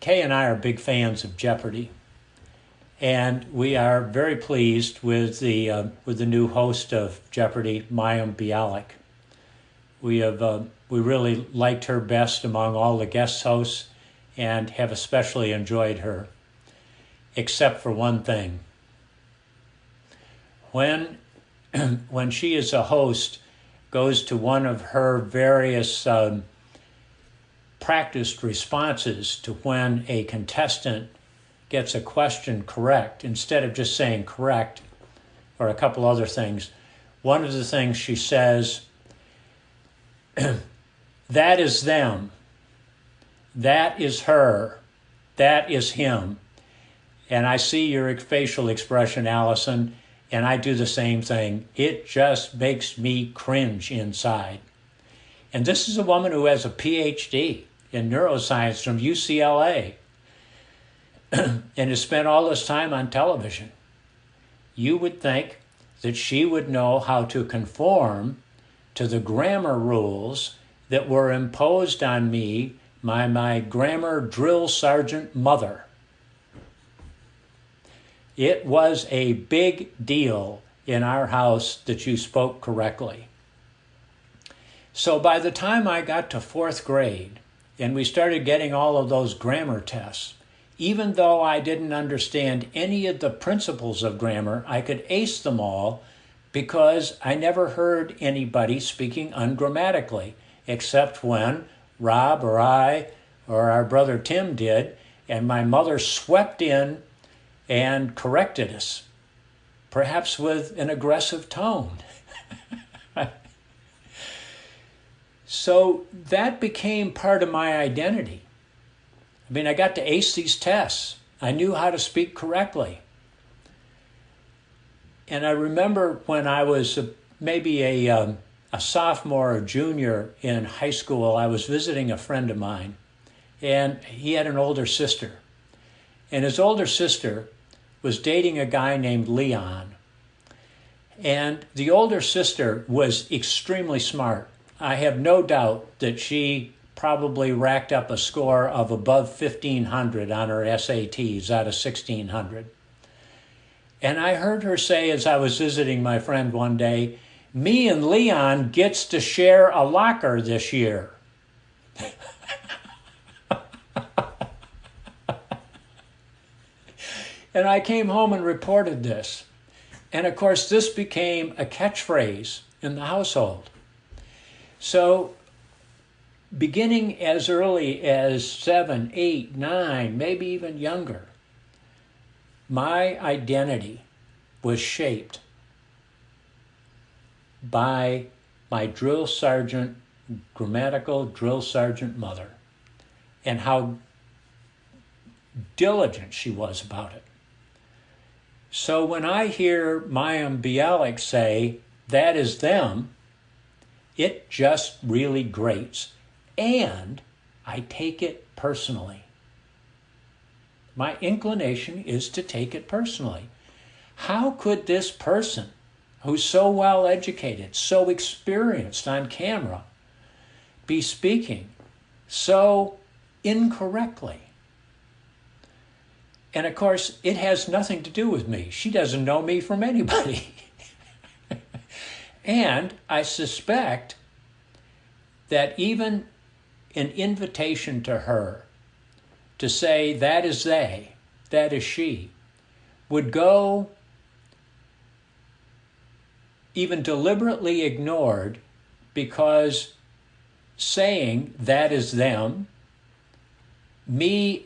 Kay and I are big fans of Jeopardy, and we are very pleased with the new host of Jeopardy, Mayim Bialik. We really liked her best among all the guest hosts, and have especially enjoyed her, except for one thing. When when she as a host goes to one of her various practiced responses to when a contestant gets a question correct, instead of just saying correct or a couple other things, one of the things she says, that is them, that is her, that is him. And I see your facial expression, Allison, and I do the same thing. It just makes me cringe inside. And this is a woman who has a PhD in neuroscience from UCLA and has spent all this time on television. You would think that she would know how to conform to the grammar rules that were imposed on me by my grammar drill sergeant mother. It was a big deal in our house that you spoke correctly. So by the time I got to fourth grade and we started getting all of those grammar tests, even though I didn't understand any of the principles of grammar, I could ace them all because I never heard anybody speaking ungrammatically, except when Rob or I or our brother Tim did, and my mother swept in and corrected us, perhaps with an aggressive tone. So that became part of my identity. I mean, I got to ace these tests. I knew how to speak correctly. And I remember when I was maybe a sophomore or junior in high school, I was visiting a friend of mine, and he had an older sister. And his older sister was dating a guy named Leon. And the older sister was extremely smart. I have no doubt that she probably racked up a score of above 1,500 on her SATs out of 1,600. And I heard her say as I was visiting my friend one day, me and Leon gets to share a locker this year. And I came home and reported this. And of course, this became a catchphrase in the household. So beginning as early as 7, 8, 9, maybe even younger, my identity was shaped by my drill sergeant, grammatical drill sergeant mother, and how diligent she was about it. So when I hear Mayim Bialik say, that is them, it just really grates. And I take it personally. My inclination is to take it personally. How could this person, who's so well educated, so experienced on camera, be speaking so incorrectly? And of course, it has nothing to do with me. She doesn't know me from anybody. And I suspect that even an invitation to her to say, that is they, that is she, would go even deliberately ignored, because saying that is them, me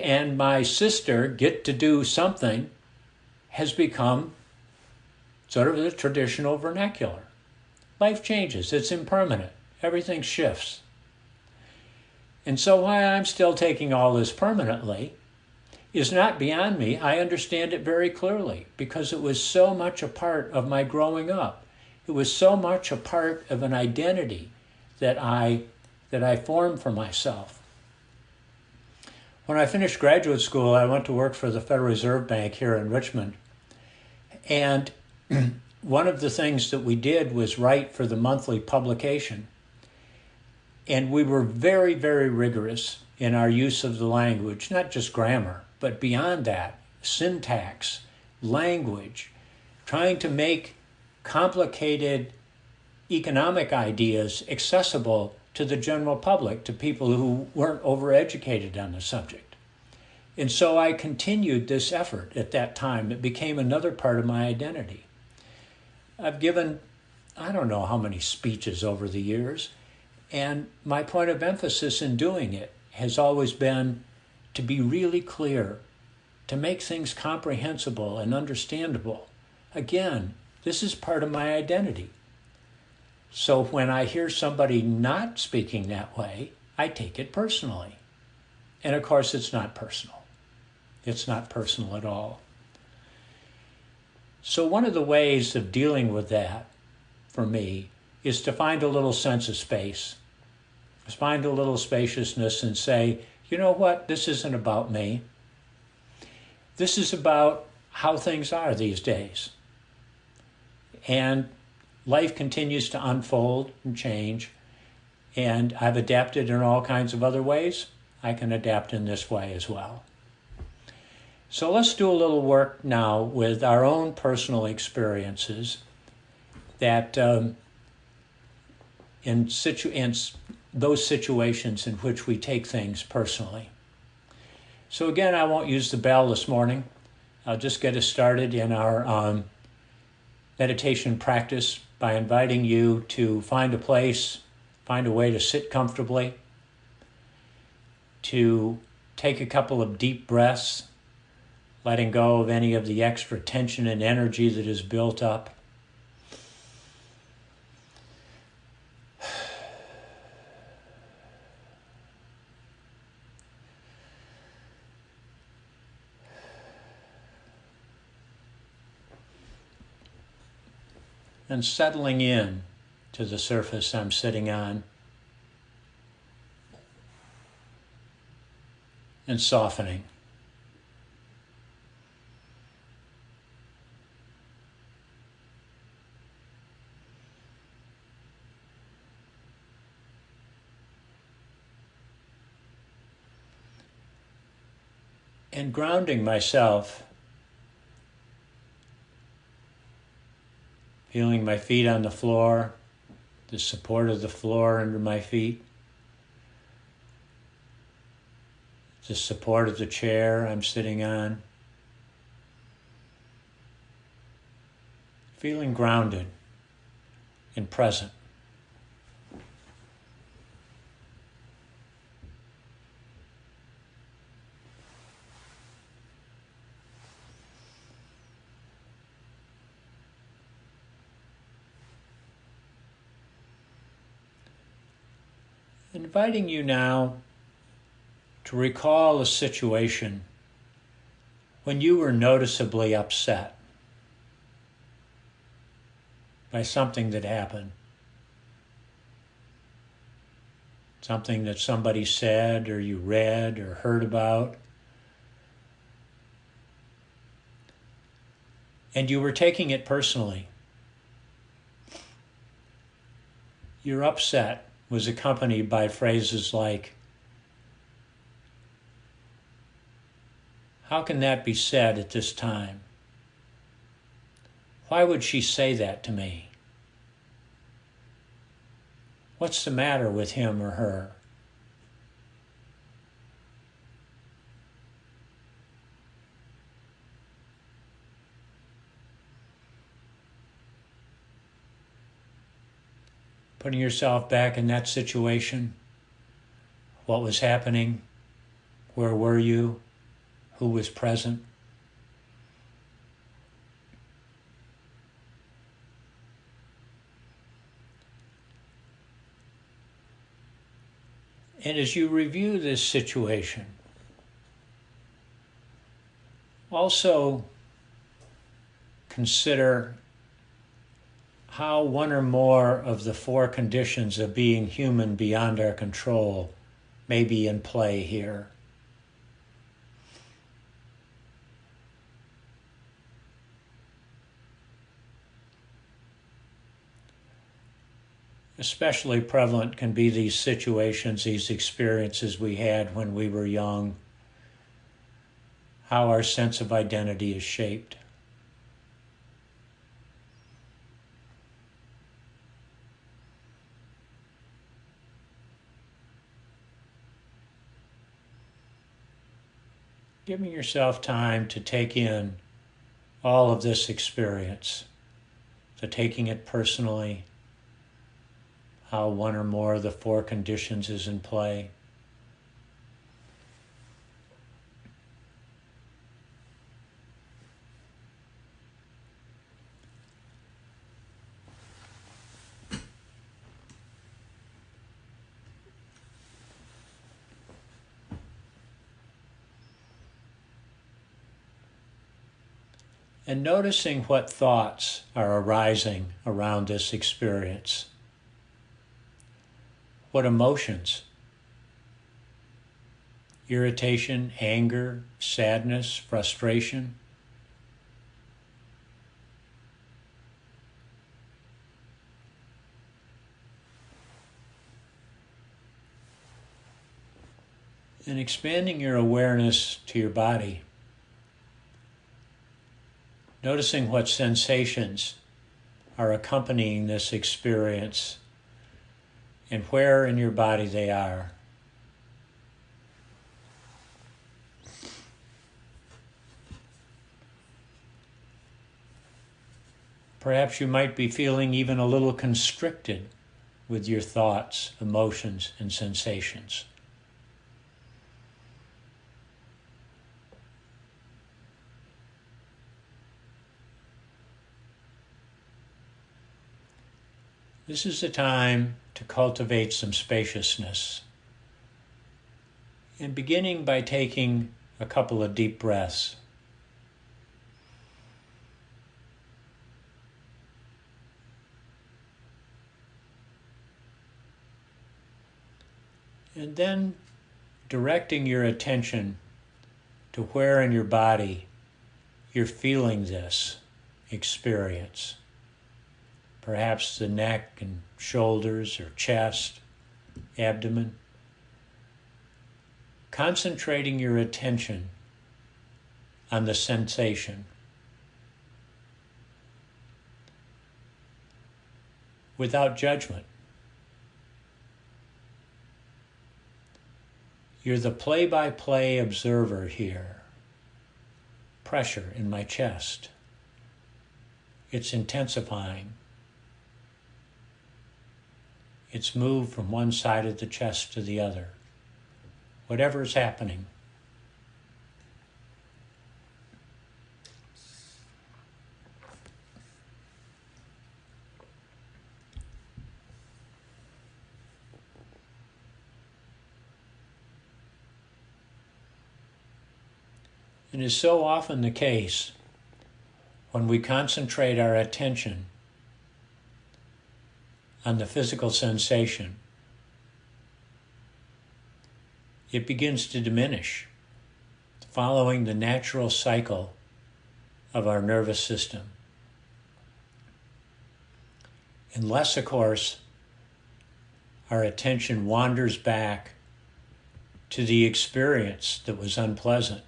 and my sister get to do something, has become sort of the traditional vernacular. Life changes, it's impermanent, everything shifts. And so why I'm still taking all this permanently is not beyond me. I understand it very clearly because it was so much a part of my growing up. It was so much a part of an identity that I formed for myself. When I finished graduate school, I went to work for the Federal Reserve Bank here in Richmond. And one of the things that we did was write for the monthly publication. And we were very, very rigorous in our use of the language, not just grammar, but beyond that, syntax, language, trying to make complicated economic ideas accessible to the general public, to people who weren't overeducated on the subject. And so I continued this effort at that time. It became another part of my identity. I've given, I don't know how many speeches over the years, and my point of emphasis in doing it has always been to be really clear, to make things comprehensible and understandable. Again, this is part of my identity. So when I hear somebody not speaking that way, I take it personally. And of course, it's not personal. It's not personal at all. So one of the ways of dealing with that, for me, is to find a little sense of space. Just find a little spaciousness and say, you know what, this isn't about me. This is about how things are these days. And life continues to unfold and change, and I've adapted in all kinds of other ways. I can adapt in this way as well. So let's do a little work now with our own personal experiences that in those situations in which we take things personally. So again, I won't use the bell this morning. I'll just get us started in our meditation practice by inviting you to find a place, find a way to sit comfortably, to take a couple of deep breaths, letting go of any of the extra tension and energy that is built up. And settling in to the surface I'm sitting on, and softening. And grounding myself, feeling my feet on the floor, the support of the floor under my feet, the support of the chair I'm sitting on, feeling grounded and present. Inviting you now to recall a situation when you were noticeably upset by something that happened. Something that somebody said or you read or heard about. And you were taking it personally. Your upset was accompanied by phrases like, "How can that be said at this time? Why would she say that to me? What's the matter with him or her?" Putting yourself back in that situation. What was happening? Where were you? Who was present? And as you review this situation, also consider how one or more of the four conditions of being human beyond our control may be in play here. Especially prevalent can be these situations, these experiences we had when we were young, how our sense of identity is shaped. Giving yourself time to take in all of this experience, so taking it personally, how one or more of the four conditions is in play. And noticing what thoughts are arising around this experience. What emotions? Irritation, anger, sadness, frustration. And expanding your awareness to your body. Noticing what sensations are accompanying this experience and where in your body they are. Perhaps you might be feeling even a little constricted with your thoughts, emotions, and sensations. This is the time to cultivate some spaciousness. And beginning by taking a couple of deep breaths. And then directing your attention to where in your body you're feeling this experience. Perhaps the neck and shoulders or chest, abdomen. Concentrating your attention on the sensation. Without judgment. You're the play-by-play observer here. Pressure in my chest. It's intensifying. It's moved from one side of the chest to the other. Whatever is happening. It is so often the case when we concentrate our attention on the physical sensation, it begins to diminish, following the natural cycle of our nervous system. Unless, of course, our attention wanders back to the experience that was unpleasant,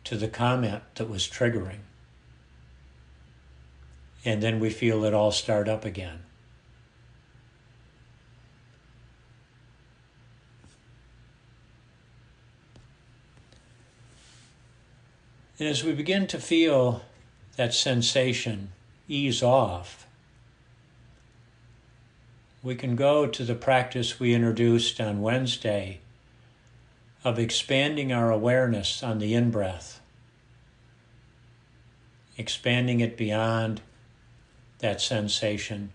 to the comment that was triggering. And then we feel it all start up again. And as we begin to feel that sensation ease off, we can go to the practice we introduced on Wednesday of expanding our awareness on the in-breath, expanding it beyond that sensation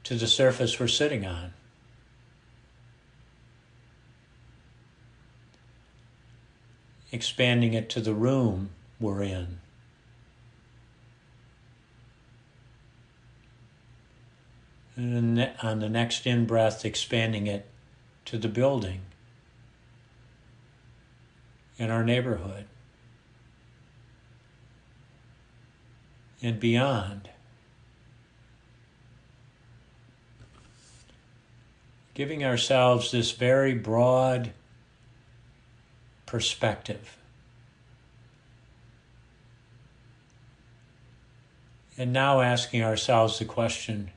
to the surface we're sitting on. Expanding it to the room we're in. And on the next in-breath, expanding it to the building in our neighborhood and beyond. giving ourselves this very broad perspective. And now asking ourselves the question,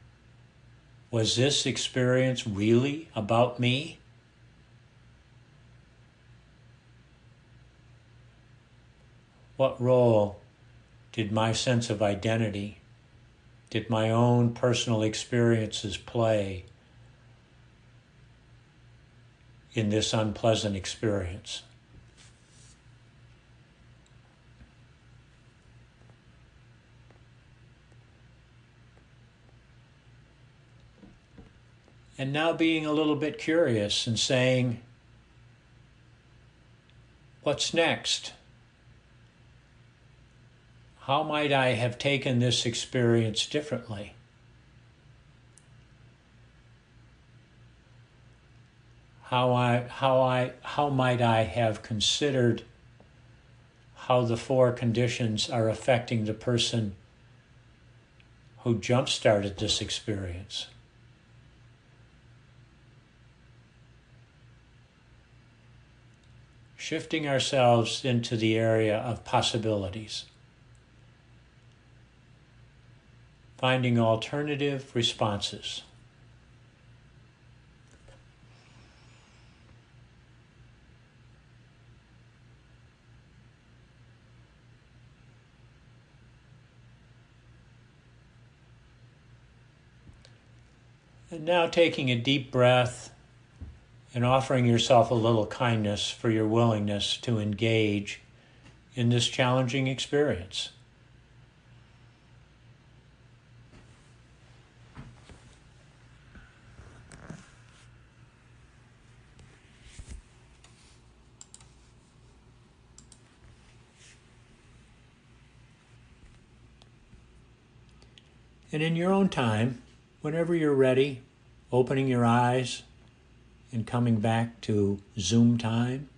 was this experience really about me? What role did my sense of identity, did my own personal experiences play in this unpleasant experience? And now being a little bit curious and saying, what's next? How might I have taken this experience differently? How might I have considered how the four conditions are affecting the person who jump-started this experience? Shifting ourselves into the area of possibilities. Finding alternative responses. And now taking a deep breath and offering yourself a little kindness for your willingness to engage in this challenging experience. And in your own time, whenever you're ready, opening your eyes and coming back to Zoom time,